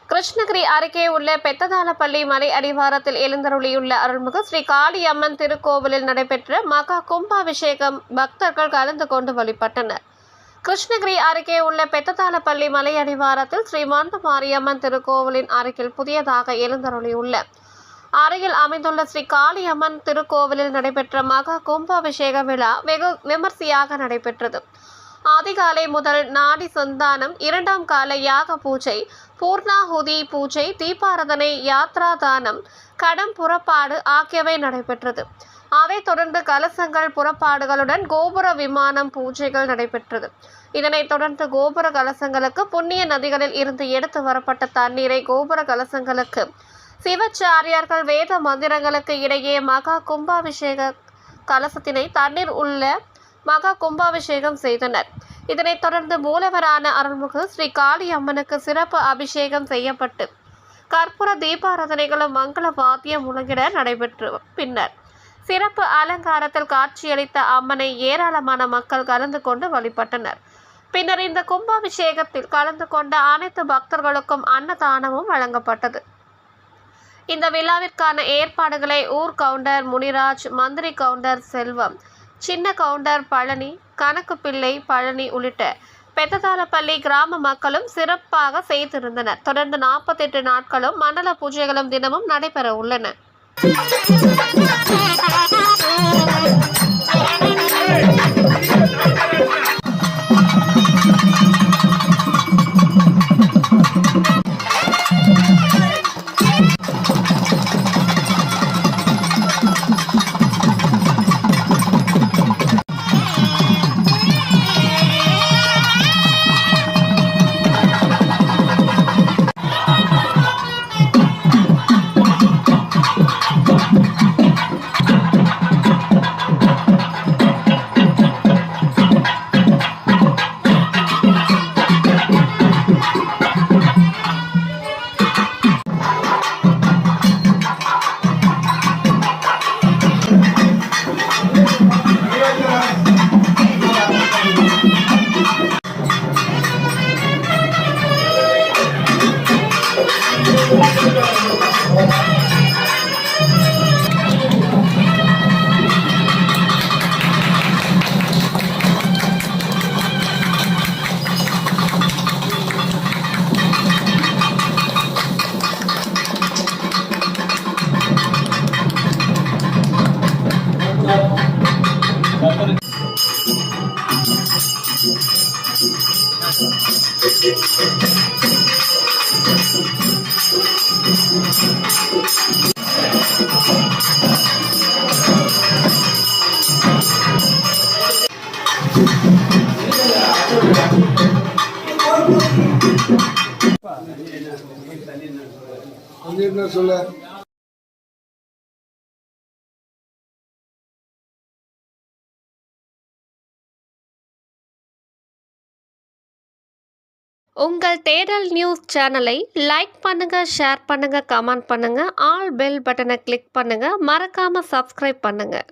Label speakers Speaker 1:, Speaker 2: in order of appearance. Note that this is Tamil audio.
Speaker 1: கிருஷ்ணகிரி அருகே உள்ள பெத்ததாளப்பள்ளி மலை அடிவாரத்தில் எழுந்தருளியுள்ள அருள்மிகு ஸ்ரீ காளியம்மன் திருக்கோவிலில் நடைபெற்ற மகா கும்பாபிஷேகம் பக்தர்கள் கலந்து கொண்டு வழிபட்டனர். கிருஷ்ணகிரி அருகே உள்ள பெத்ததாளப்பள்ளி மலை அடிவாரத்தில் ஸ்ரீ மண்டு மாரியம்மன் திருக்கோவிலின் அருகில் புதியதாக எழுந்தருளியுள்ள அருகில் அமைந்துள்ள ஸ்ரீ காளியம்மன் திருக்கோவிலில் நடைபெற்ற மகா கும்பாபிஷேக விழா வெகு விமர்சையாக நடைபெற்றது. அதிகாலை முதல் நாடி சந்தானம், இரண்டாம் கால யாக பூஜை, பூர்ணாகுதி பூஜை, தீபாராதனை, யாத்ரா தானம், கடம் புறப்பாடு ஆகியவை நடைபெற்றது. அதைத் தொடர்ந்து கலசங்கள் புறப்பாடுகளுடன் கோபுர விமானம் பூஜைகள் நடைபெற்றது. இதனைத் தொடர்ந்து கோபுர கலசங்களுக்கு புண்ணிய நதிகளில் இருந்து எடுத்து வரப்பட்ட தண்ணீரை கோபுர கலசங்களுக்கு சிவாச்சாரியார்கள் வேத மந்திரங்களுக்கு இடையே மகா கும்பாபிஷேக கலசத்தினை தண்ணீர் உள்ள மகா கும்பாபிஷேகம் செய்தனர். இதனைத் தொடர்ந்து மூலவரான அருள்மிகு ஸ்ரீ காளியம்மனுக்கு சிறப்பு அபிஷேகம் செய்யப்பட்டு கற்பூர தீபாராதனைகளும் மங்கள வாத்தியம் முழங்கிட நடைபெற்று பின்னர் சிறப்பு அலங்காரத்தில் காட்சியளித்த அம்மனை ஏராளமான மக்கள் கலந்து கொண்டு வழிபட்டனர். பின்னர் இந்த கும்பாபிஷேகத்தில் கலந்து கொண்ட அனைத்து பக்தர்களுக்கும் அன்னதானமும் வழங்கப்பட்டது. இந்த விழாவிற்கான ஏற்பாடுகளை ஊர் கவுண்டர் முனிராஜ், மந்திரி கவுண்டர் செல்வம், சின்ன கவுண்டர் பழனி, கணக்கு பிள்ளை பழனி உள்ளிட்ட பெத்ததாளப்பள்ளி கிராம மக்களும் சிறப்பாக செய்திருந்தனர். தொடர்ந்து 48 நாட்களும் மண்டல பூஜைகளும் தினமும் நடைபெற உள்ளன.
Speaker 2: சொல்ல
Speaker 1: உங்கள் தேடல் நியூஸ் சேனலை லைக் பண்ணுங்க, ஷேர் பண்ணுங்க, கமெண்ட் பண்ணுங்க, ஆல் பெல் பட்டனை கிளிக் பண்ணுங்க, மறக்காம சப்ஸ்கிரைப் பண்ணுங்க.